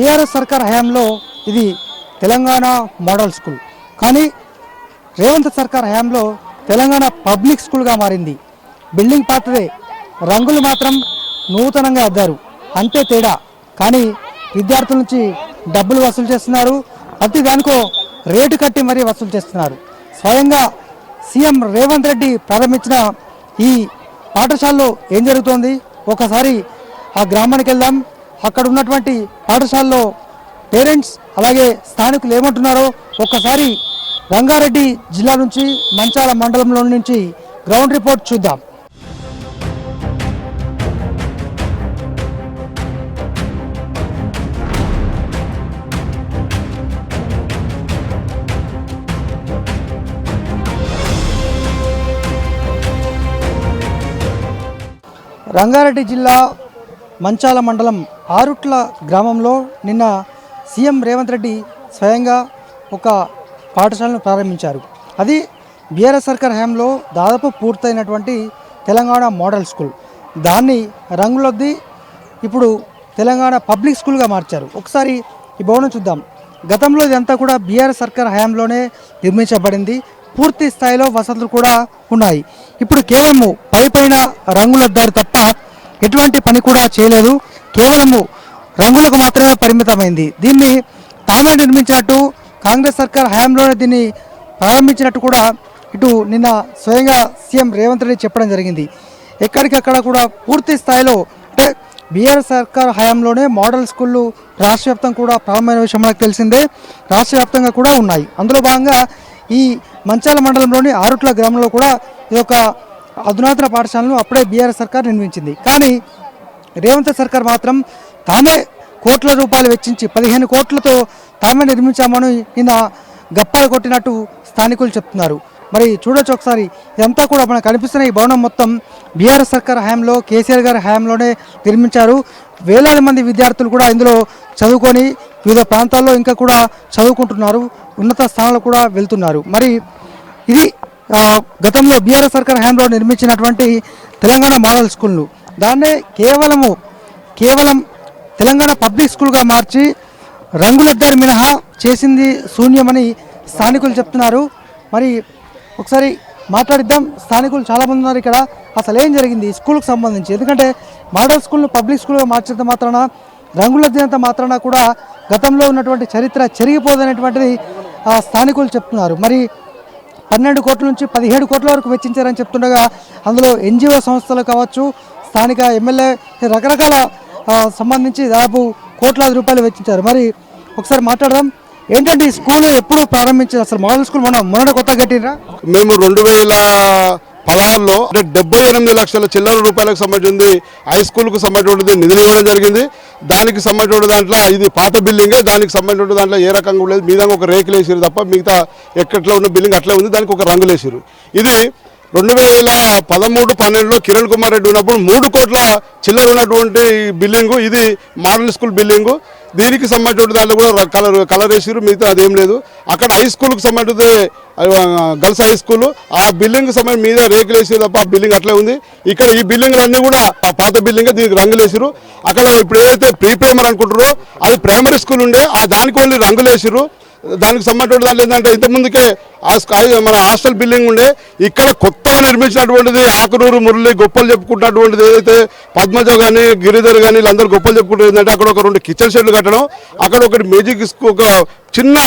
TRS సర్కార్ హయాంలో ఇది తెలంగాణ మోడల్ స్కూల్, కానీ రేవంత్ సర్కార్ హయాంలో తెలంగాణ పబ్లిక్ స్కూల్గా మారింది. బిల్డింగ్ పాతదే, రంగులు మాత్రం నూతనంగా అద్దారు, అంతే తేడా. కానీ విద్యార్థుల నుంచి డబ్బులు వసూలు చేస్తున్నారు, ప్రతి దానికో రేటు కట్టి మరీ వసూలు చేస్తున్నారు. స్వయంగా సీఎం రేవంత్ రెడ్డి ప్రారంభించిన ఈ పాఠశాలలో ఏం జరుగుతోంది, ఒకసారి ఆ గ్రామానికి వెళ్దాం. అక్కడ ఉన్నటువంటి పాఠశాలలో పేరెంట్స్ అలాగే స్థానికులు ఏమంటున్నారో ఒక్కసారి రంగారెడ్డి జిల్లా నుంచి మంచాల మండలంలో నుంచి గ్రౌండ్ రిపోర్ట్ చూద్దాం. రంగారెడ్డి జిల్లా మంచాల మండలం ఆరుట్ల గ్రామంలో నిన్న సీఎం రేవంత్ రెడ్డి స్వయంగా ఒక పాఠశాలను ప్రారంభించారు. అది బీఆర్ఎస్ సర్కార్ హయాంలో దాదాపు పూర్తయినటువంటి తెలంగాణ మోడల్ స్కూల్. దాన్ని రంగులొద్ది ఇప్పుడు తెలంగాణ పబ్లిక్ స్కూల్గా మార్చారు. ఒకసారి ఈ భవనం చూద్దాం. గతంలో ఇదంతా కూడా బీఆర్ఎస్ సర్కార్ హయాంలోనే నిర్మించబడింది. పూర్తి స్థాయిలో వసతులు కూడా ఉన్నాయి. ఇప్పుడు కేవలం పైపైన రంగులద్దారు తప్ప ఎటువంటి పని కూడా చేయలేదు. కేవలము రంగులకు మాత్రమే పరిమితమైంది. దీన్ని తామే నిర్మించినట్టు, కాంగ్రెస్ సర్కార్ హయాంలోనే దీన్ని ప్రారంభించినట్టు కూడా ఇటు నిన్న స్వయంగా సీఎం రేవంత్ రెడ్డి చెప్పడం జరిగింది. ఎక్కడికక్కడ కూడా పూర్తి స్థాయిలో అంటే బీఆర్ఎస్ సర్కార్ హయాంలోనే మోడల్ స్కూళ్ళు రాష్ట్ర వ్యాప్తంగా కూడా ప్రారంభమైన విషయం మనకు తెలిసిందే. రాష్ట్ర వ్యాప్తంగా కూడా ఉన్నాయి. అందులో భాగంగా ఈ మంచాల మండలంలోని ఆరుట్ల గ్రామంలో కూడా ఇది ఒక అధునాతన పాఠశాలను అప్పుడే బీఆర్ఎస్ సర్కార్ నిర్మించింది. కానీ రేవంత్ సర్కార్ మాత్రం తామే కోట్ల రూపాయలు వెచ్చించి 15 కోట్లతో తామే నిర్మించామని నిన్న గప్పాలు కొట్టినట్టు స్థానికులు చెప్తున్నారు. మరి చూడొచ్చు ఒకసారి, ఇదంతా కూడా మనకు కనిపిస్తున్న ఈ భవనం మొత్తం బీఆర్ఎస్ సర్కార్ హయాంలో కేసీఆర్ గారి హయాంలోనే నిర్మించారు. వేలాది మంది విద్యార్థులు కూడా ఇందులో చదువుకొని వివిధ ప్రాంతాల్లో ఇంకా కూడా చదువుకుంటున్నారు, ఉన్నత స్థానాలు కూడా వెళ్తున్నారు. మరి ఇది గతంలో బీఆర్ఎస్ సర్కార్ హయాంలో నిర్మించినటువంటి తెలంగాణ మోడల్ స్కూల్ను దాన్నే కేవలం తెలంగాణ పబ్లిక్ స్కూల్గా మార్చి రంగులద్దారు మినహా చేసింది శూన్యమని స్థానికులు చెప్తున్నారు. మరి ఒకసారి మాట్లాడిద్దాం. స్థానికులు చాలామంది ఉన్నారు ఇక్కడ. అసలు ఏం జరిగింది స్కూల్కి సంబంధించి? ఎందుకంటే మోడల్ స్కూల్ను పబ్లిక్ స్కూల్గా మార్చినంత మాత్రాన, రంగులద్దినంత మాత్రాన కూడా గతంలో ఉన్నటువంటి చరిత్ర చెరిగిపోదనేటువంటిది స్థానికులు చెప్తున్నారు. మరి 12 కోట్ల నుంచి 17 కోట్ల వరకు వెచ్చించారని చెప్తుండగా అందులో ఎన్జిఓ సంస్థలు కావచ్చు, స్థానిక ఎమ్మెల్యే రకరకాల సంబంధించి దాదాపు కోట్లాది రూపాయలు వెచ్చించారు. మరి ఒకసారి మాట్లాడదాం. ఏంటంటే ఈ స్కూల్ ఎప్పుడు ప్రారంభించారు? అసలు మోడల్ స్కూల్ మొన్న కొత్తగా కట్టినరా? మేము 2016లో 78 లక్షల చిల్లర రూపాయలకు సంబంధించింది హై స్కూల్కు సంబంధించి నిధులు ఇవ్వడం జరిగింది. దానికి సంబంధించిన దాంట్లో ఇది పాత బిల్డింగే, దానికి సంబంధించిన దాంట్లో ఏ రకంగా లేదు. మీద ఒక రేకులు వేసారు తప్ప మిగతా ఎక్కట్లో ఉన్న బిల్డింగ్ అట్లే ఉంది. దానికి ఒక రంగులు వేసారు. ఇది 2013-12లో కిరణ్ కుమార్ రెడ్డి ఉన్నప్పుడు 3 కోట్ల చిల్లర ఉన్నటువంటి బిల్డింగు. ఇది మోడల్ స్కూల్ బిల్డింగు. దీనికి సంబంధించిన దాంట్లో కూడా కలర్ వేసారు, మిగతా అదేం లేదు. అక్కడ హై స్కూల్కి సంబంధించి గర్ల్స్ హై స్కూల్, ఆ బిల్డింగ్ సంబంధించి మీద రేకులు వేసారు తప్ప ఆ బిల్డింగ్ అట్లే ఉంది. ఇక్కడ ఈ బిల్డింగ్లు అన్నీ కూడా ఆ పాత బిల్డింగే, దీనికి రంగులు వేసారు. అక్కడ ఇప్పుడు ఏదైతే ప్రీ ప్రైమరీ అనుకుంటారో అది ప్రైమరీ స్కూల్ ఉండే, దానికి ఓన్లీ రంగులు వేసారు. దానికి సంబంధించిన దాంట్లో ఏంటంటే ఇంతకుముందుకే మన హాస్టల్ బిల్డింగ్ ఉండే. ఇక్కడ కొత్తగా నిర్మించినటువంటిది ఆకునూరు మురళి గొప్పలు చెప్పుకుంటున్నటువంటిది ఏదైతే పద్మజ కానీ గిరిధర్ కానీ వీళ్ళందరూ గొప్పలు చెప్పుకుంటారు ఏంటంటే అక్కడ ఒక 2 కిచెన్ షెడ్లు కట్టడం, అక్కడ ఒకటి మ్యూజిక్ ఒక చిన్న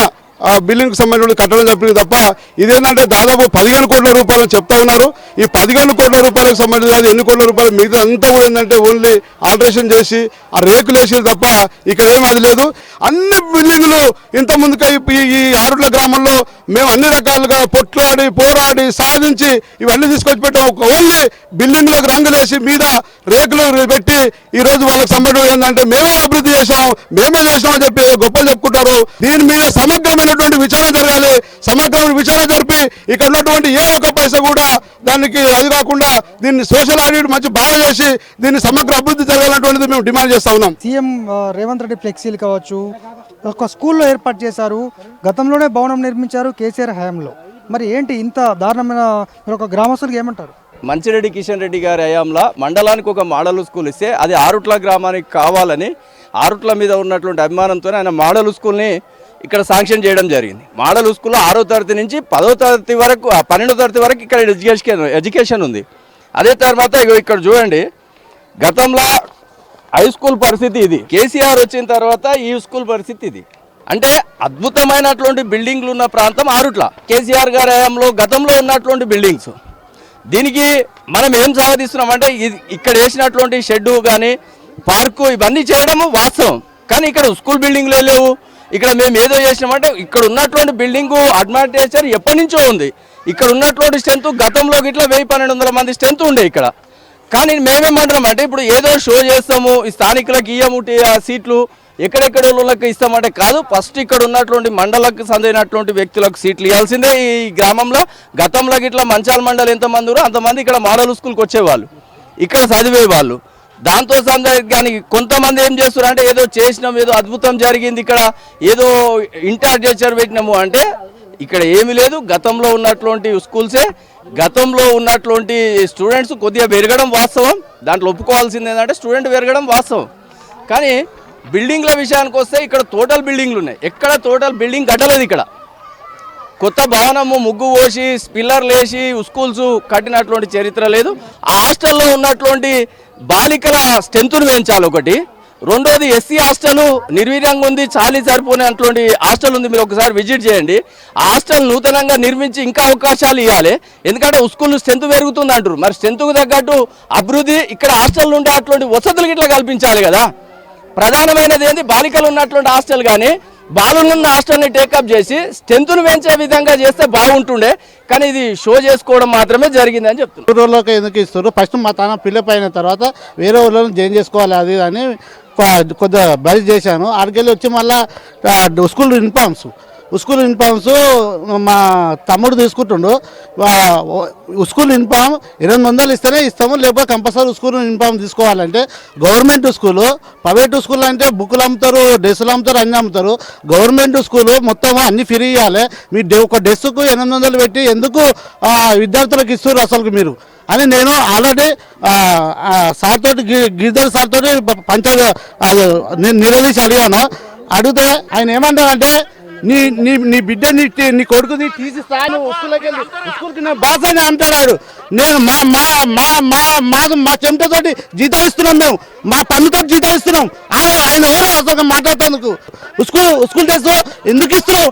బిల్డింగ్కి సంబంధించిన కట్టడం చెప్పింది తప్ప ఇదేంటంటే దాదాపు 15 కోట్ల రూపాయలు చెప్తా ఉన్నారు. ఈ 15 కోట్ల రూపాయలకు సంబంధించి అది ఎన్ని కోట్ల రూపాయలు మిగతా అంతా కూడా ఏంటంటే ఓన్లీ ఆల్టరేషన్ చేసి ఆ రేకులు వేసేది తప్ప ఇక్కడ ఏం అది లేదు. అన్ని బిల్డింగులు ఇంతకుముందుగా ఈ ఆరుట్ల గ్రామంలో మేము అన్ని రకాలుగా పొట్లాడి పోరాడి సాధించి ఇవన్నీ తీసుకొచ్చి పెట్టాం. ఓన్లీ బిల్డింగ్లోకి రంగులు వేసి మీద రేకులు పెట్టి ఈరోజు వాళ్ళకి సంబంధం ఏంటంటే మేమే అభివృద్ధి చేసాం, మేమే చేసామని చెప్పి గొప్పలు చెప్పుకుంటారు. దీని మీద సమగ్రమైన విచారణ జరగాలి. సమగ్రమైన విచారణ జరిపి ఇక్కడ ఉన్నటువంటి ఏ ఒక్క పైసా కూడా దానికి అది కాకుండా దీన్ని సోషల్ ఆడిట్ మంచి బాగా చేసి దీన్ని సమగ్ర అభివృద్ధి జరగాలన్నటువంటిది మేము డిమాండ్ చేస్తా ఉన్నాం. సీఎం రేవంత్ రెడ్డి ఫ్లెక్సీలు కావచ్చు ఒక స్కూల్లో ఏర్పాటు చేశారు. గతంలోనే భవనం నిర్మించారు కేసీఆర్ హయాంలో. మరి ఏంటి ఇంత దారుణమైన ఒక గ్రామస్తులకు ఏమంటారు? మంచిరెడ్డి కిషన్ రెడ్డి గారి హయాంలో మండలానికి ఒక మోడల్ స్కూల్ ఇస్తే అది ఆరుట్ల గ్రామానికి కావాలని ఆరుట్ల మీద ఉన్నటువంటి అభిమానంతో ఆయన మోడల్ స్కూల్ని ఇక్కడ శాంక్షన్ చేయడం జరిగింది. మోడల్ స్కూల్లో 6వ తరగతి నుంచి 10వ తరగతి వరకు 12వ తరగతి వరకు ఇక్కడ ఎడ్యుకేషన్ ఉంది. అదే తర్వాత ఇక్కడ చూడండి, గతంలో హై స్కూల్ పరిస్థితి ఇది, కేసీఆర్ వచ్చిన తర్వాత ఈ స్కూల్ పరిస్థితి ఇది. అంటే అద్భుతమైనటువంటి బిల్డింగ్లు ఉన్న ప్రాంతం ఆరుట్ల. కేసీఆర్ గారి హయాంలో గతంలో ఉన్నటువంటి బిల్డింగ్స్, దీనికి మనం ఏం సాధిస్తున్నామంటే ఇక్కడ వేసినటువంటి షెడ్డు కానీ పార్కు ఇవన్నీ చేయడము వాస్తవం. కానీ ఇక్కడ స్కూల్ బిల్డింగ్లే లేవు. ఇక్కడ మేము ఏదో చేసినామంటే ఇక్కడ ఉన్నటువంటి బిల్డింగు అడ్మినిస్ట్రేషన్ ఎప్పటి నుంచో ఉంది. ఇక్కడ ఉన్నటువంటి స్ట్రెంత్ గతంలో ఇట్లా 1000-1200 మంది స్ట్రెంత్ ఉండే ఇక్కడ. కానీ మేమేమంటున్నాం అంటే ఇప్పుడు ఏదో షో చేస్తాము, ఈ స్థానికులకు ఇయ్యము సీట్లు, ఎక్కడెక్కడ వాళ్ళకి ఇస్తామంటే కాదు. ఫస్ట్ ఇక్కడ ఉన్నటువంటి మండలకు చెందినటువంటి వ్యక్తులకు సీట్లు ఇవ్వాల్సిందే. ఈ గ్రామంలో గతంలో ఇట్లా మంచాల మండలి ఎంతమంది ఉన్నారో అంతమంది ఇక్కడ మోడల్ స్కూల్కి వచ్చేవాళ్ళు, ఇక్కడ చదివేవాళ్ళు. దాంతో కానీ కొంతమంది ఏం చేస్తారు అంటే ఏదో చేసినాం, ఏదో అద్భుతం జరిగింది, ఇక్కడ ఏదో ఇంటర్జెక్చర్ పెట్టినాము అంటే ఇక్కడ ఏమీ లేదు. గతంలో ఉన్నటువంటి స్కూల్సే, గతంలో ఉన్నటువంటి స్టూడెంట్స్ కొద్దిగా పెరగడం వాస్తవం. దాంట్లో ఒప్పుకోవాల్సింది ఏంటంటే స్టూడెంట్ పెరగడం వాస్తవం. కానీ బిల్డింగ్ల విషయానికి వస్తే ఇక్కడ టోటల్ బిల్డింగ్లు ఉన్నాయి. ఎక్కడ టోటల్ బిల్డింగ్ కట్టలేదు. ఇక్కడ కొత్త భవనము ముగ్గు పోసి పిల్లర్లు వేసి స్కూల్స్ కట్టినటువంటి చరిత్ర లేదు. ఆ హాస్టల్లో ఉన్నటువంటి బాలికల స్ట్రెంత్ను పెంచాలి ఒకటి. రెండోది ఎస్సీ హాస్టల్ నిర్వీర్యంగా ఉంది, చాలీ సరిపోయినటువంటి హాస్టల్ ఉంది. మీరు ఒకసారి విజిట్ చేయండి. ఆ హాస్టల్ నూతనంగా నిర్మించి ఇంకా అవకాశాలు ఇవ్వాలి. ఎందుకంటే స్కూల్ స్ట్రెంత్ పెరుగుతుంది అంటారు. మరి స్ట్రెంత్కు తగ్గట్టు అభివృద్ధి ఇక్కడ హాస్టల్ ఉండే అటువంటి వసతులు ఇట్లా కల్పించాలి కదా. ప్రధానమైనది ఏంటి, బాలికలు ఉన్నటువంటి హాస్టల్ కానీ బాలున్న హాస్టల్ని టేకప్ చేసి స్ట్రెంత్ను పెంచే విధంగా చేస్తే బాగుంటుండే. కానీ ఇది షో చేసుకోవడం మాత్రమే జరిగింది అని చెప్తున్నారు. ఊళ్ళోకి ఎందుకు ఇస్తారు, ఫస్ట్ మా తన పిల్లప్ అయిన తర్వాత వేరే ఊళ్ళో జాయిన్ చేసుకోవాలి అది అని కొద్దిగా బయట చేశాను. ఆడికెళ్ళి వచ్చి మళ్ళీ స్కూల్ యూనిఫామ్స్ మా తమ్ముడు తీసుకుంటుండు. స్కూల్ యూనిఫామ్ 800 ఇస్తేనే ఇస్తాము, లేకపోతే కంపల్సరీ స్కూల్ యూనిఫామ్ తీసుకోవాలంటే. గవర్నమెంట్ స్కూలు, ప్రైవేటు స్కూల్ అంటే బుక్కులు అమ్ముతారు, డ్రెస్సులు అమ్ముతారు, అన్నీ అమ్ముతారు. గవర్నమెంట్ స్కూలు మొత్తం అన్ని ఫ్రీ ఇవ్వాలి. మీ ఒక డ్రెస్సుకు 800 పెట్టి ఎందుకు విద్యార్థులకు ఇస్తారు అసలు మీరు అని నేను ఆల్రెడీ సార్ తోటి గిరిధర్ సార్ తోటి నేను నిలదీసి అడిగాను. అడిగితే ఆయన ఏమంటారంటే నీ బిడ్డ నీ కొడుకుని తీసిస్తా అని స్కూల్కి నా బాస్ అని అంటాడు. నేను మా చెమటతోటి జీతం ఇస్తున్నాం, మేము మా పన్నుతో జీతం ఇస్తున్నాం. ఆయన ఎవరో అసలు మాట్లాడుతందుకు స్కూల్ డ్రెస్ ఎందుకు ఇస్తున్నావు,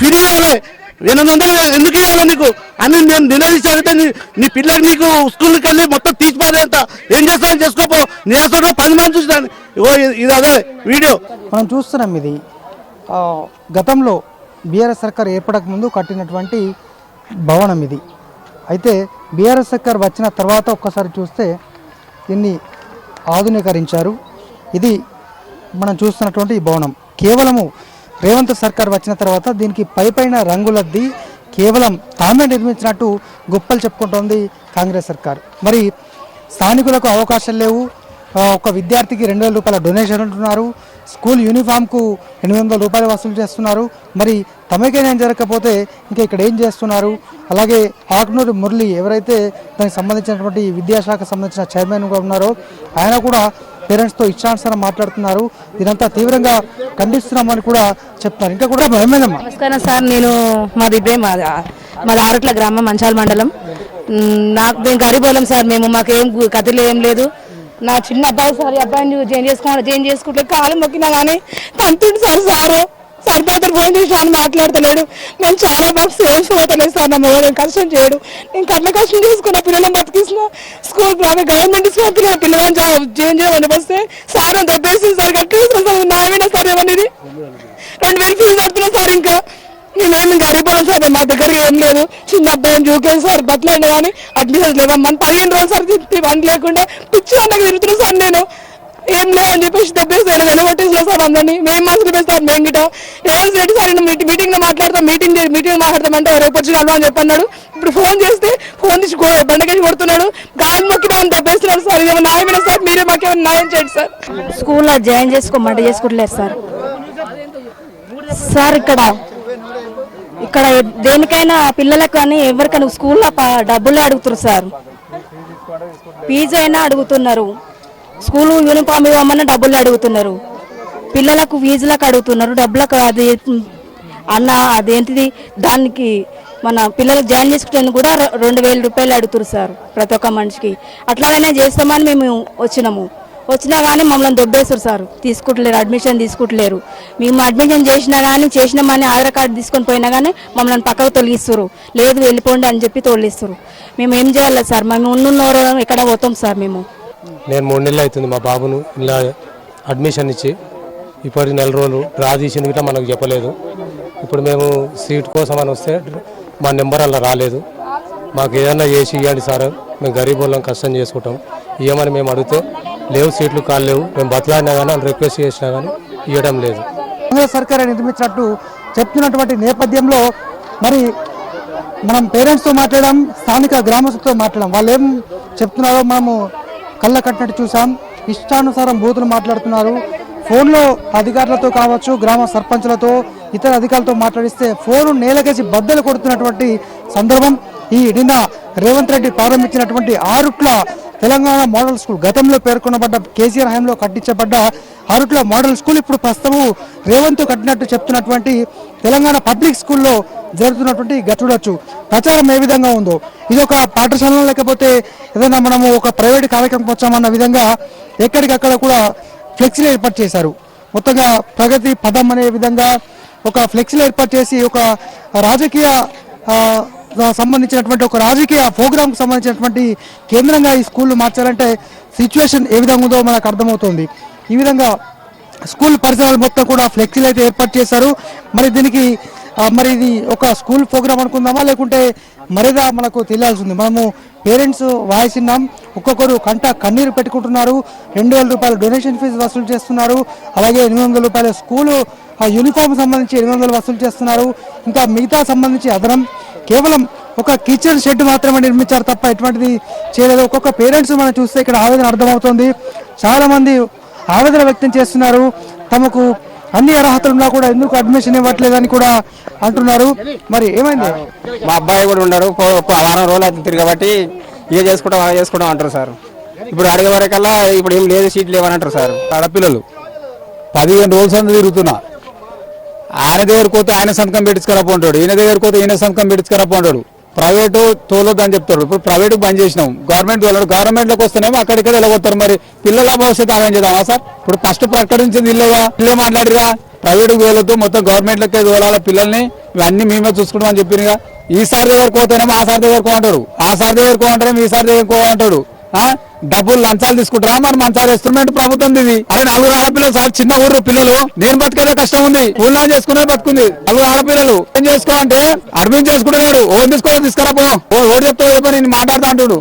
ఫ్రీ ఇవ్వాలి, 800 ఎందుకు ఇవ్వాలి నీకు అని నేను నిలదీసి అడిగితే నీ పిల్లకి నీకు స్కూల్కి వెళ్ళి మొత్తం తీసిపోతే అంత ఏం చేస్తానని చేసుకోపో, నేను అసలు 10 మంది చూసినాను. ఇది అదే వీడియో మనం చూస్తున్నాం. ఇది గతంలో బీఆర్ఎస్ సర్కార్ ఏర్పడక ముందు కట్టినటువంటి భవనం ఇది. అయితే బీఆర్ఎస్ సర్కార్ వచ్చిన తర్వాత ఒక్కసారి చూస్తే దీన్ని ఆధునీకరించారు. ఇది మనం చూస్తున్నటువంటి ఈ భవనం కేవలము రేవంత్ సర్కార్ వచ్చిన తర్వాత దీనికి పైపైన రంగులద్ది కేవలం తామే నిర్మించినట్టు గొప్పలు చెప్పుకుంటోంది కాంగ్రెస్ సర్కార్. మరి స్థానికులకు అవకాశాలు లేవు. ఒక విద్యార్థికి 2000 రూపాయల డొనేషన్ ఉంటున్నారు. స్కూల్ యూనిఫామ్కు 800 రూపాయలు వసూలు చేస్తున్నారు. మరి తమకే నేను జరగకపోతే ఇంకా ఇక్కడ ఏం చేస్తున్నారు? అలాగే ఆకునూరి మురళి ఎవరైతే దానికి సంబంధించినటువంటి విద్యాశాఖ సంబంధించిన చైర్మన్గా ఉన్నారో ఆయన కూడా పేరెంట్స్తో ఇష్టానుసారం మాట్లాడుతున్నారు. దీనంతా తీవ్రంగా ఖండిస్తున్నామని కూడా చెప్తున్నారు. ఇంకా కూడా ఏమైందమ్మా? నమస్కారం సార్, మాది ఆరుట్ల గ్రామం, మంచాల మండలం. మేము గరీబోళం సార్, మాకేం కథలు ఏం లేదు. నా చిన్న అబ్బాయి సార్, అబ్బాయిని చేంజ్ చేసుకుంటే కాలం మొక్కినా కానీ తంతుండు సార్. సరిపోతారు ఫోన్ చేసి అని మాట్లాడతలేడు. మేము చాలా బాగా సేల్స్ పోతలేదు సార్. నా మొబైల్ కష్టం చేయడు. నేను కష్టం చేసుకున్న పిల్లలను బతికిసిన స్కూల్ గవర్నమెంట్ స్కూల్ పిల్లలను చేంజ్ చేయమని వస్తే సార్ దెబ్బేసింది సార్. కట్టేస్తాను సార్, నాయమైనా సార్ ఏమనేది 2000 ఫీజు కడుతున్నాం సార్. ఇంకా మేమేమి గరీబోళం సార్, మా దగ్గర ఏం లేదు. చిన్న అబ్బాయిని చూకేది సార్, బట్టలేండి కానీ అడ్మిషన్ లేవమ్మని 15 రోజులు సార్ వన్ లేకుండా పిచ్చి అన్నకి తిరుగుతున్నాం సార్. నేను ఏం లేదని చెప్పేసి దెబ్బేస్తాడు, వెనబట్టేసిన సార్ అందరినీ. మేము మనుషులు వేస్తాం మేము గిట. రేవంత్ రెడ్డి సార్ మీటింగ్లో మాట్లాడతాం, మీటింగ్ మాట్లాడతామంటే రేపు వచ్చినాడు అని చెప్పన్నాడు. ఇప్పుడు ఫోన్ చేస్తే ఫోన్ తీసి బండకేసి కొడుతున్నాడు. గాలి మొక్కి మేము దెబ్బేస్తున్నాడు సార్. ఇదేమో న్యాయమైన సార్, మీరే మాకేమైనా న్యాయం చేయండి సార్. స్కూల్లో జాయిన్ చేసుకోమంటే చేసుకుంటలేరు సార్. సార్ ఇక్కడ దేనికైనా పిల్లలకు కానీ ఎవరికైనా స్కూల్లో డబ్బులే అడుగుతారు సార్. ఫీజు అయినా అడుగుతున్నారు, స్కూల్ యూనిఫామ్ ఇవ్వమన్నా డబ్బులు అడుగుతున్నారు. పిల్లలకు ఫీజులకు అడుగుతున్నారు, డబ్బులకు అది అన్న అదేంటిది దానికి మన పిల్లలకు జాయిన్ చేసుకుంటే కూడా 2,000 రూపాయలు అడుగుతారు సార్ ప్రతి ఒక్క మనిషికి. అట్లాగైనా చేస్తామని మేము వచ్చినా కానీ మమ్మల్ని దొబ్బేస్తారు సార్, తీసుకుంటలేరు, అడ్మిషన్ తీసుకుంటలేరు. మేము అడ్మిషన్ చేసినామని ఆధార్ కార్డు తీసుకొని పోయినా కానీ మమ్మల్ని పక్కకు తొలగిస్తారు, లేదు వెళ్ళిపోండి అని చెప్పి తొలగిస్తారు. మేము ఏం చేయాలి సార్? మేము ఉన్నోరు ఎక్కడ పోతాం సార్? మేము నేను 3 నెలలు అవుతుంది మా బాబును ఇలా అడ్మిషన్ ఇచ్చి, ఇప్పటికి 4 రోజులు డ్రా తీసింది గిట్లా మనకు చెప్పలేదు. ఇప్పుడు మేము సీట్ కోసం అని వస్తే మా నెంబర్ అలా రాలేదు. మాకు ఏదన్నా చేసి ఇవ్వండి సార్, మేము గరీబ్ వాళ్ళం కష్టం చేసుకుంటాం, ఇవ్వమని మేము అడిగితే లేవు సీట్లు కాలేవు, మేము బతలాడినా కానీ వాళ్ళు రిక్వెస్ట్ చేసినా కానీ ఇవ్వడం లేదు. కాంగ్రెస్ సర్కార్ నిర్మించినట్టు చెప్తున్నటువంటి నేపథ్యంలో మరి మనం పేరెంట్స్తో మాట్లాడడం, స్థానిక గ్రామస్తులతో మాట్లాడడం, వాళ్ళు ఏం చెప్తున్నారో మనము కళ్ళ కట్టినట్టు చూసాం. ఇష్టానుసారం బూతులు మాట్లాడుతున్నారు. ఫోన్లో అధికారులతో కావచ్చు, గ్రామ సర్పంచులతో, ఇతర అధికారులతో మాట్లాడిస్తే ఫోను నేలకేసి బద్దలు కొడుతున్నటువంటి సందర్భం. ఈ నిన్న రేవంత్ రెడ్డి ప్రారంభించినటువంటి ఆరుట్ల తెలంగాణ మోడల్ స్కూల్, గతంలో పేర్కొనబడ్డ కేసీఆర్ హయాంలో కట్టించబడ్డ ఆరుట్ల మోడల్ స్కూల్ ఇప్పుడు ప్రస్తుతం రేవంత్ కట్టినట్టు చెప్తున్నటువంటి తెలంగాణ పబ్లిక్ స్కూల్లో జరుగుతున్నటువంటి చూడొచ్చు ప్రచారం ఏ విధంగా ఉందో. ఇది ఒక పాఠశాల లేకపోతే ఏదైనా మనము ఒక ప్రైవేట్ కార్యక్రమం వచ్చామన్న విధంగా ఎక్కడికక్కడ కూడా ఫ్లెక్సీలు ఏర్పాటు చేశారు. మొత్తంగా ప్రగతి పదం అనే విధంగా ఒక ఫ్లెక్సీలు ఏర్పాటు చేసి ఒక రాజకీయ సంబంధించినటువంటి ఒక రాజకీయ ప్రోగ్రాంకు సంబంధించినటువంటి కేంద్రంగా ఈ స్కూల్ మార్చాలంటే సిచ్యువేషన్ ఏ విధంగా ఉందో మనకు అర్థమవుతుంది. ఈ విధంగా స్కూల్ పరిసరాలు మొత్తం కూడా ఫ్లెక్సీలు అయితే ఏర్పాటు చేశారు. మరి దీనికి మరి ఇది ఒక స్కూల్ ప్రోగ్రామ్ అనుకుందామా లేకుంటే మరిదా మనకు తెలియాల్సి ఉంది. మనము పేరెంట్స్ వాయిస్ విన్నాం, ఒక్కొక్కరు కన్నీరు పెట్టుకుంటున్నారు. 2,000 రూపాయలు డొనేషన్ ఫీజు వసూలు చేస్తున్నారు. అలాగే 800 రూపాయల స్కూలు యూనిఫామ్ సంబంధించి 800 వసూలు చేస్తున్నారు. ఇంకా మిగతా సంబంధించి అదనం కేవలం ఒక కిచెన్ షెడ్ మాత్రమే నిర్మించారు తప్ప ఎటువంటిది చేయలేదు. ఒక్కొక్క పేరెంట్స్ మనం చూస్తే ఇక్కడ ఆవేదన అర్థమవుతుంది. చాలామంది ఆవేదన వ్యక్తం చేస్తున్నారు. తమకు అన్ని అర్హతలున్నా కూడా ఎందుకు అడ్మిషన్ ఇవ్వట్లేదని కూడా అంటున్నారు. మరి ఏమైంది? మా అబ్బాయి కూడా ఉన్నాడు, వారం రోజులు అయితే తిరగబట్టి ఏ చేసుకుంటాం అంటారు సార్. ఇప్పుడు అడిగే వరకల్లా ఇప్పుడు ఏం లేదు, సీట్లు లేవని అంటారు సార్. ఆడపిల్లలు 15 రోజుల సంది తిరుగుతున్నా, ఆయన దగ్గరకు పోతే ఆయన సంతకం పెట్టించుకరపోంటాడు, ఈయన దగ్గరకు పోతే ఈయన సంతకం పెట్టించుకరపోంటాడు. ప్రైవేటు తోలొద్దని చెప్తాడు. ఇప్పుడు ప్రైవేట్ బంద్ చేసినాం, గవర్నమెంట్ తోలడు. గవర్నమెంట్లోకి వస్తేనేమో అక్కడిక్కడ వెళ్ళగొడతారు. మరి పిల్లల భవిష్యత్తు ఆగం చేద్దామా సార్? ఇప్పుడు ఫస్ట్ ప్రకటించింది ఇల్లే మాట్లాడిరా, ప్రైవేట్కి వేలొద్దు, మొత్తం గవర్నమెంట్లకే తోలాల పిల్లల్ని, ఇవన్నీ మేమే చూసుకుంటామని చెప్పినగా. ఈ సార్ దగ్గరకు పోతేనేమో ఆ సార్ దగ్గరకు అంటాడు, ఆ సార్ దగ్గరకు అంటారేమో ఈ సార్ దగ్గరకు అంటాడు. డబ్బులు లంచాలు తీసుకుంటారా? మరి మంచాలు ఇన్స్ట్రుమెంట్ ప్రభుత్వం ఇది. అరే 4 ఆడపిల్లలు సార్, చిన్న ఊరు పిల్లలు, నేను బతికేదే కష్టం ఉంది, ఊళ్ళో చేసుకునే బతుకుంది. 4 ఆడపిల్లలు ఏం చేసుకోవాలంటే అడ్మిట్ చేసుకుంటున్నాడు. ఓన్ తీసుకురా పో, ఓడి చెప్తా నేను మాట్లాడుతా అంటాడు.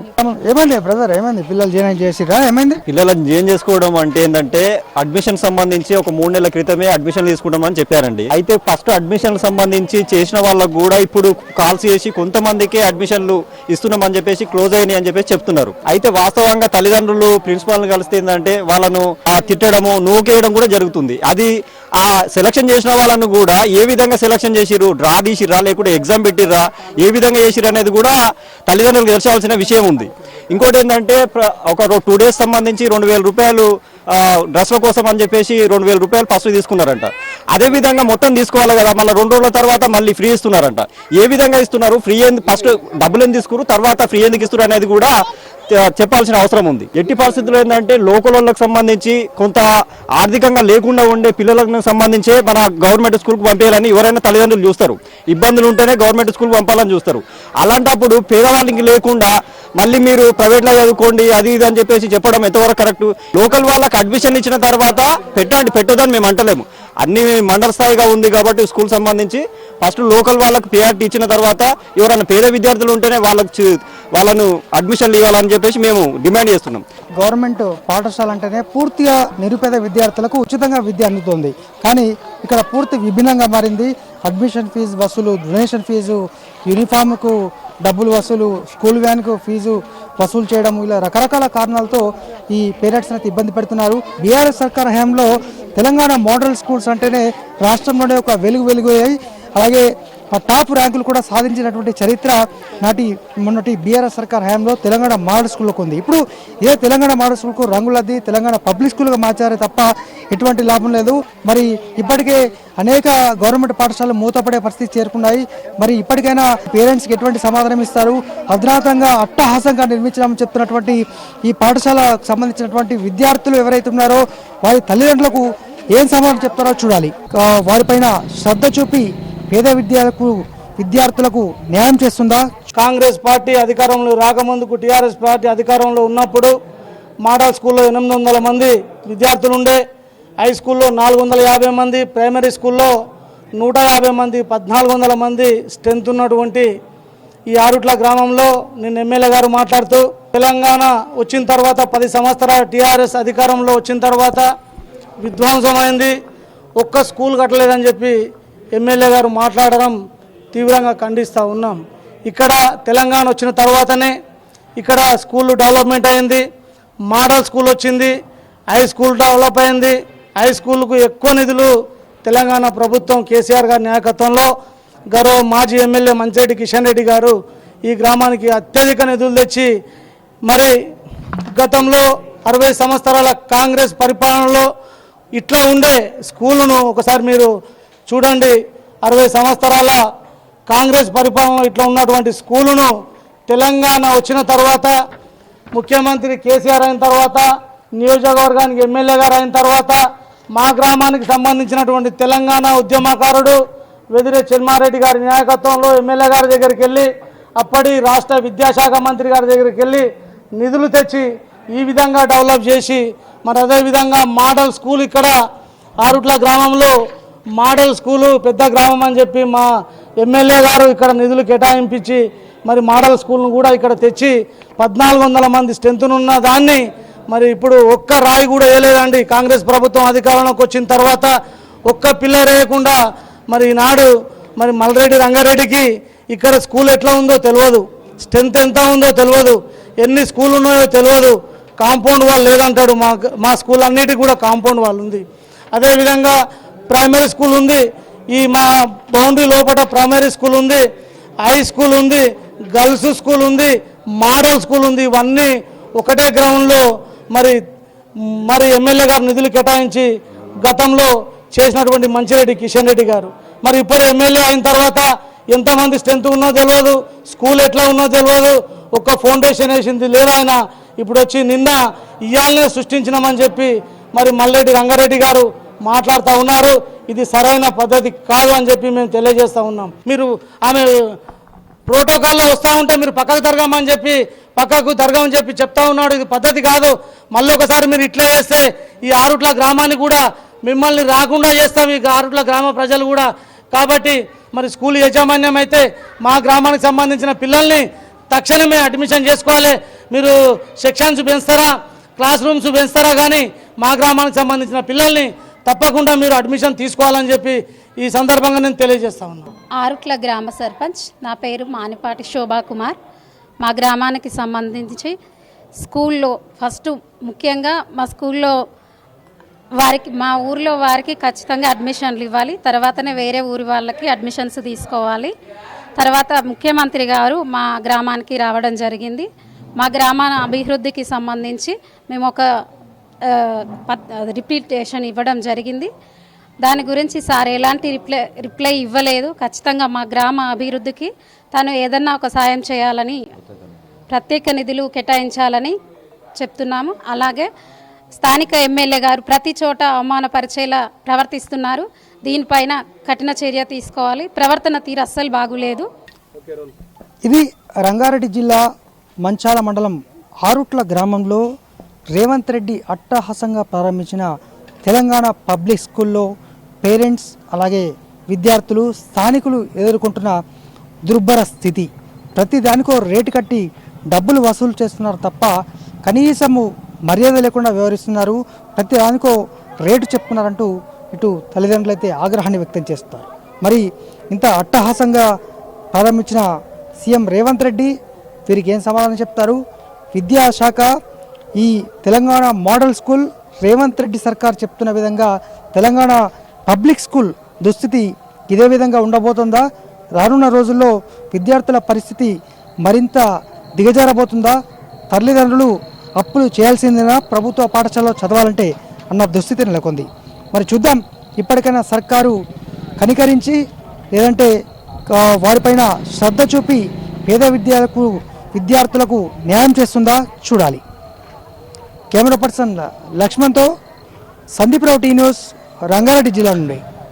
ఏమైంది బ్రదర్? ఏమైంది? పిల్లలు జాయిన్ చేసిరా? ఏమైంది? పిల్లలను జాయిన్ చేసుకోవడం అంటే ఏంటంటే అడ్మిషన్ సంబంధించి ఒక 3 నెలల క్రితమే అడ్మిషన్ తీసుకుంటామని చెప్పారండి. అయితే ఫస్ట్ అడ్మిషన్ సంబంధించి చేసిన వాళ్ళకు కూడా ఇప్పుడు కాల్స్ చేసి కొంతమందికి అడ్మిషన్లు ఇస్తున్నామని చెప్పేసి క్లోజ్ అయినాయి అని చెప్పేసి చెప్తున్నారు. అయితే వాస్తవంగా తల్లిదండ్రులు ప్రిన్సిపాల్ కలిస్తే ఏంటంటే వాళ్ళను తిట్టడము, నూకేయడం కూడా జరుగుతుంది. అది ఆ సెలక్షన్ చేసిన వాళ్ళను కూడా ఏ విధంగా సెలక్షన్ చేసిర్రు, డ్రా తీసిర్రా లేకుంటే ఎగ్జామ్ పెట్టిర్రా, ఏ విధంగా చేసిర్రు అనేది కూడా తల్లిదండ్రులకు తెలిసాల్సిన విషయం ఉంది. ఇంకోటి ఏంటంటే ఒక 2 డేస్ సంబంధించి 2,000 రూపాయలు డ్రెస్ల కోసం అని చెప్పేసి 2,000 రూపాయలు ఫస్ట్ తీసుకున్నారంట. అదే విధంగా మొత్తం తీసుకోవాలి కదా, మళ్ళీ 2 రోజుల తర్వాత మళ్ళీ ఫ్రీ ఇస్తున్నారంట. ఏ విధంగా ఇస్తున్నారు? ఫ్రీ ఫస్ట్ డబ్బులు ఎందుకు తీసుకున్నారు, తర్వాత ఫ్రీ ఎందుకు ఇస్తున్నారు అనేది కూడా చెప్పాల్సిన అవసరం ఉంది. ఎట్టి పరిస్థితుల్లో ఏంటంటే లోకల్ వాళ్ళకి సంబంధించి కొంత ఆర్థికంగా లేకుండా ఉండే పిల్లలకు సంబంధించే మన గవర్నమెంట్ స్కూల్కి పంపేయాలని ఎవరైనా తల్లిదండ్రులు చూస్తారు. ఇబ్బందులు ఉంటేనే గవర్నమెంట్ స్కూల్కి పంపాలని చూస్తారు. అలాంటప్పుడు పేదవాళ్ళకి లేకుండా మళ్ళీ మీరు ప్రైవేట్లో చదువుకోండి అది ఇది అని చెప్పేసి చెప్పడం ఎంతవరకు కరెక్ట్? లోకల్ వాళ్ళకి అడ్మిషన్ ఇచ్చిన తర్వాత పెట్టొద్దని మేము అంటలేము. అన్ని మండల స్థాయిగా ఉంది కాబట్టి స్కూల్ సంబంధించి ఫస్ట్ లోకల్ వాళ్ళకి ప్రియారిటీ ఇచ్చిన తర్వాత ఎవరైనా పేద విద్యార్థులు ఉంటేనే వాళ్ళను అడ్మిషన్లు ఇవ్వాలని చెప్పేసి మేము డిమాండ్ చేస్తున్నాం. గవర్నమెంట్ పాఠశాల అంటేనే పూర్తిగా నిరుపేద విద్యార్థులకు ఉచితంగా విద్య అందుతుంది. కానీ ఇక్కడ పూర్తి విభిన్నంగా మారింది. అడ్మిషన్ ఫీజు వసూలు, డొనేషన్ ఫీజు, యూనిఫామ్కు డబ్బులు వసూలు, స్కూల్ వ్యాన్కు ఫీజు వసూలు చేయడం, ఇలా రకరకాల కారణాలతో ఈ పేరెంట్స్ని అయితే ఇబ్బంది పెడుతున్నారు. బీఆర్ఎస్ సర్కార్ హయాంలో తెలంగాణ మోడల్ స్కూల్స్ అంటేనే రాష్ట్రంలోనే ఒక వెలుగు వెలుగయ్యాయి. అలాగే టాప్ ర్యాంకులు కూడా సాధించినటువంటి చరిత్ర మొన్నటి బీఆర్ఎస్ సర్కార్ హయాంలో తెలంగాణ మోడల్ స్కూల్లోకి ఉంది. ఇప్పుడు ఏ తెలంగాణ మోడల్ స్కూల్కు రంగులద్ది తెలంగాణ పబ్లిక్ స్కూల్గా మార్చారే తప్ప ఎటువంటి లాభం లేదు. మరి ఇప్పటికే అనేక గవర్నమెంట్ పాఠశాలలు మూతపడే పరిస్థితి చేరుకున్నాయి. మరి ఇప్పటికైనా పేరెంట్స్కి ఎటువంటి సమాధానం ఇస్తారు? అధునాతంగా అట్టహాసంగా నిర్మించామని చెప్తున్నటువంటి ఈ పాఠశాలకు సంబంధించినటువంటి విద్యార్థులు ఎవరైతే ఉన్నారో వారి తల్లిదండ్రులకు ఏం సమాధానం చెప్తారో చూడాలి. వారిపైన శ్రద్ధ చూపి పేద విద్యార్థులకు న్యాయం చేస్తుందా? కాంగ్రెస్ పార్టీ అధికారంలో రాకముందుకు టీఆర్ఎస్ పార్టీ అధికారంలో ఉన్నప్పుడు మోడల్ స్కూల్లో 800 మంది విద్యార్థులు ఉండే, హై స్కూల్లో 450 మంది, ప్రైమరీ స్కూల్లో 150 మంది, 1400 మంది స్ట్రెంత్ ఉన్నటువంటి ఈ ఆరుట్ల గ్రామంలో నిన్న ఎమ్మెల్యే గారు మాట్లాడుతూ తెలంగాణ వచ్చిన తర్వాత 10 సంవత్సరాల టీఆర్ఎస్ అధికారంలో వచ్చిన తర్వాత విధ్వంసమైంది, ఒక్క స్కూల్ కట్టలేదని చెప్పి ఎమ్మెల్యే గారు మాట్లాడడం తీవ్రంగా ఖండిస్తూ ఉన్నాం. ఇక్కడ తెలంగాణ వచ్చిన తర్వాతనే ఇక్కడ స్కూల్ డెవలప్మెంట్ అయింది, మోడల్ స్కూల్ వచ్చింది, హై స్కూల్ డెవలప్ అయింది. హై స్కూల్కు ఎక్కువ నిధులు తెలంగాణ ప్రభుత్వం కేసీఆర్ గారి నాయకత్వంలో గౌరవ మాజీ ఎమ్మెల్యే మంచిరెడ్డి కిషన్ రెడ్డి గారు ఈ గ్రామానికి అత్యధిక నిధులు తెచ్చి మరి గతంలో 60 సంవత్సరాల కాంగ్రెస్ పరిపాలనలో ఇట్లా ఉండే స్కూలును ఒకసారి మీరు చూడండి. 60 సంవత్సరాల కాంగ్రెస్ పరిపాలనలో ఇట్లా ఉన్నటువంటి స్కూలును తెలంగాణ వచ్చిన తర్వాత ముఖ్యమంత్రి కేసీఆర్ అయిన తర్వాత నియోజకవర్గానికి ఎమ్మెల్యే గారు అయిన తర్వాత మా గ్రామానికి సంబంధించినటువంటి తెలంగాణ ఉద్యమకారుడు వెదిరే చెల్మారెడ్డి గారి నాయకత్వంలో ఎమ్మెల్యే గారి దగ్గరికి వెళ్ళి అప్పటి రాష్ట్ర విద్యాశాఖ మంత్రి గారి దగ్గరికి వెళ్ళి నిధులు తెచ్చి ఈ విధంగా డెవలప్ చేసి మరి అదేవిధంగా మోడల్ స్కూల్ ఇక్కడ ఆరుట్ల గ్రామంలో మోడల్ స్కూలు పెద్ద గ్రామం అని చెప్పి మా ఎమ్మెల్యే గారు ఇక్కడ నిధులు కేటాయింపించి మరి మోడల్ స్కూల్ను కూడా ఇక్కడ తెచ్చి 1400 మంది స్ట్రెంత్నున్న దాన్ని మరి ఇప్పుడు ఒక్క రాయి కూడా వేయలేదండి. కాంగ్రెస్ ప్రభుత్వం అధికారంలోకి వచ్చిన తర్వాత ఒక్క పిల్లర్ వేయకుండా మరి ఈనాడు మరి మల్రెడ్డి రంగారెడ్డికి ఇక్కడ స్కూల్ ఎట్లా ఉందో తెలియదు, స్ట్రెంత్ ఎంత ఉందో తెలియదు, ఎన్ని స్కూల్ ఉన్నాయో తెలియదు, కాంపౌండ్ వాల్ లేదంటాడు. మా స్కూల్ అన్నిటికీ కూడా కాంపౌండ్ వాల్ ఉంది. అదేవిధంగా ప్రైమరీ స్కూల్ ఉంది, ఈ మా బౌండరీ లోపల ప్రైమరీ స్కూల్ ఉంది, హై స్కూల్ ఉంది, గర్ల్స్ స్కూల్ ఉంది, మోడల్ స్కూల్ ఉంది. ఇవన్నీ ఒకటే గ్రౌండ్లో మరి ఎమ్మెల్యే గారు నిధులు కేటాయించి గతంలో చేసినటువంటి మంచిరెడ్డి కిషన్ రెడ్డి గారు మరి ఇప్పుడు ఎమ్మెల్యే అయిన తర్వాత ఎంతమంది స్ట్రెంత్ ఉన్నో తెలియదు, స్కూల్ ఎట్లా ఉన్నో తెలియదు, ఒక్క ఫౌండేషన్ వేసింది లేదా ఆయన ఇప్పుడు వచ్చి నిన్న ఇయాలనే సృష్టించినామని చెప్పి మరి మల్రెడ్డి రంగారెడ్డి గారు మాట్లాడుతూ ఉన్నారు. ఇది సరైన పద్ధతి కాదు అని చెప్పి మేము తెలియజేస్తూ ఉన్నాం. మీరు ఆమె ప్రోటోకాల్లో వస్తూ ఉంటే మీరు పక్కకు జరగమని చెప్పి చెప్తా ఉన్నాడు. ఇది పద్ధతి కాదు. మళ్ళీ ఒకసారి మీరు ఇట్లా చేస్తే ఈ ఆరుట్ల గ్రామాన్ని కూడా మిమ్మల్ని రాకుండా చేస్తాం, ఈ ఆరుట్ల గ్రామ ప్రజలు కూడా. కాబట్టి మరి స్కూల్ యాజమాన్యం అయితే మా గ్రామానికి సంబంధించిన పిల్లల్ని తక్షణమే అడ్మిషన్ చేసుకోవాలి. మీరు సెక్షన్స్ పెంచుతారా, క్లాస్ రూమ్స్ పెంచుతారా, కానీ మా గ్రామానికి సంబంధించిన పిల్లల్ని తప్పకుండా మీరు అడ్మిషన్ తీసుకోవాలని చెప్పి ఈ సందర్భంగా నేను తెలియజేస్తా ఉన్నాను. ఆరుట్ల గ్రామ సర్పంచ్, నా పేరు మానిపాటి శోభా కుమార్. మా గ్రామానికి సంబంధించి స్కూల్లో ఫస్ట్ ముఖ్యంగా మా స్కూల్లో మా ఊరిలో వారికి ఖచ్చితంగా అడ్మిషన్లు ఇవ్వాలి, తర్వాతనే వేరే ఊరి వాళ్ళకి అడ్మిషన్స్ తీసుకోవాలి. తర్వాత ముఖ్యమంత్రి గారు మా గ్రామానికి రావడం జరిగింది. మా గ్రామాల అభివృద్ధికి సంబంధించి మేము ఒక రిప్లిటేషన్ ఇవ్వడం జరిగింది. దాని గురించి సార్ ఎలాంటి రిప్లై ఇవ్వలేదు. ఖచ్చితంగా మా గ్రామ అభివృద్ధికి తను ఏదన్నా ఒక సాయం చేయాలని, ప్రత్యేక నిధులు కేటాయించాలని చెప్తున్నాము. అలాగే స్థానిక ఎమ్మెల్యే గారు ప్రతి చోట అవమానపరిచేలా ప్రవర్తిస్తున్నారు. దీనిపైన కఠిన చర్య తీసుకోవాలి. ప్రవర్తన తీరు అస్సలు బాగులేదు. ఇది రంగారెడ్డి జిల్లా మంచాల మండలం ఆరుట్ల గ్రామంలో రేవంత్ రెడ్డి అట్టహాసంగా ప్రారంభించిన తెలంగాణ పబ్లిక్ స్కూల్లో పేరెంట్స్ అలాగే విద్యార్థులు స్థానికులు ఎదుర్కొంటున్న దుర్భర స్థితి. ప్రతి దానికో రేటు కట్టి డబ్బులు వసూలు చేస్తున్నారు తప్ప కనీసము మర్యాద లేకుండా వ్యవహరిస్తున్నారు. ప్రతి దానికో రేటు చెప్తున్నారంటూ ఇటు తల్లిదండ్రులు అయితే ఆగ్రహాన్ని వ్యక్తం చేస్తారు. మరి ఇంత అట్టహాసంగా ప్రారంభించిన సీఎం రేవంత్ రెడ్డి వీరికి ఏం సమాధానం చెప్తారు? విద్యాశాఖ ఈ తెలంగాణ మోడల్ స్కూల్ రేవంత్ రెడ్డి సర్కార్ చెప్తున్న విధంగా తెలంగాణ పబ్లిక్ స్కూల్ దుస్థితి ఇదే విధంగా ఉండబోతుందా? రానున్న రోజుల్లో విద్యార్థుల పరిస్థితి మరింత దిగజారబోతుందా? తల్లిదండ్రులు అప్పులు చేయాల్సిందేనా ప్రభుత్వ పాఠశాలలో చదవాలంటే అన్న దుస్థితి నెలకొంది. మరి చూద్దాం, ఇప్పటికైనా సర్కారు కనికరించి లేదంటే వారిపైన శ్రద్ధ చూపి పేద విద్యార్థులకు న్యాయం చేస్తుందా చూడాలి. కెమెరా పర్సన్ లక్ష్మణ్తో సందీప్ రావు, టీ న్యూస్, రంగారెడ్డి జిల్లా నుండి.